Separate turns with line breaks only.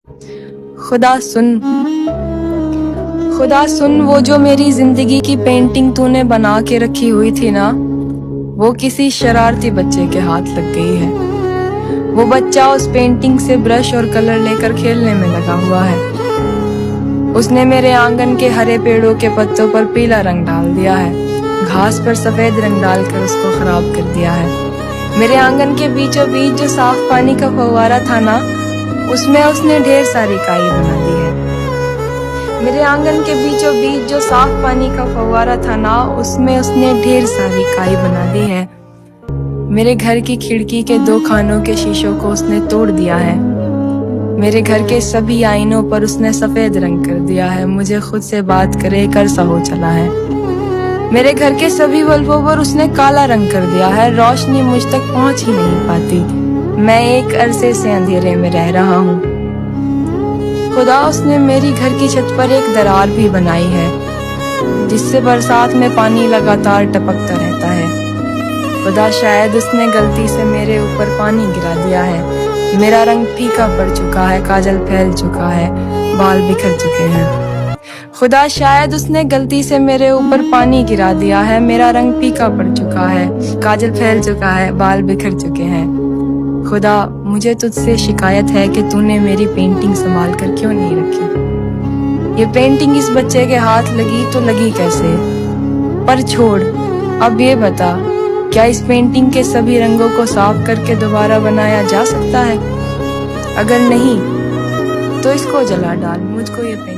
खुदा सुन, वो जो मेरी जिंदगी की पेंटिंग तूने बना के रखी हुई थी ना, वो किसी शरारती बच्चे के हाथ लग गई है। वो बच्चा उस पेंटिंग से ब्रश और कलर लेकर खेलने में लगा हुआ है। उसने मेरे आंगन के हरे पेड़ों के पत्तों पर पीला रंग डाल दिया है, घास पर सफेद रंग डालकर उसको खराब कर दिया है। मेरे आंगन के बीचों बीच जो साफ पानी का फव्वारा था ना, उसमें उसने ढेर सारी काई बना दी है। मेरे आंगन के बीचों बीच जो साफ पानी का फव्वारा था ना, उसमें उसने ढेर सारी काई बना दी है। मेरे घर की खिड़की के 2 खानों के शीशों को उसने तोड़ दिया है। मेरे घर के सभी आईनों पर उसने सफेद रंग कर दिया है। मुझे खुद से बात करे कर सा हो चला है। मेरे घर के सभी बल्बों पर उसने काला रंग कर दिया है। रोशनी मुझ तक पहुंच ही नहीं पाती। मैं एक अरसे से अंधेरे में रह रहा हूँ। खुदा, उसने मेरी घर की छत पर एक दरार भी बनाई है, जिससे बरसात में पानी लगातार टपकता रहता है। खुदा, शायद उसने गलती से मेरे ऊपर पानी गिरा दिया है। मेरा रंग फीका पड़ चुका है, काजल फैल चुका है, बाल बिखर चुके हैं। खुदा, शायद उसने गलती से मेरे ऊपर पानी गिरा दिया है। मेरा रंग फीका पड़ चुका है, काजल फैल चुका है, बाल बिखर चुके हैं। खुदा, मुझे तुझसे शिकायत है कि तूने मेरी पेंटिंग संभाल कर क्यों नहीं रखी। ये पेंटिंग इस बच्चे के हाथ लगी तो लगी कैसे? पर छोड़, अब ये बता, क्या इस पेंटिंग के सभी रंगों को साफ करके दोबारा बनाया जा सकता है? अगर नहीं तो इसको जला डाल। मुझको ये पेंटिंग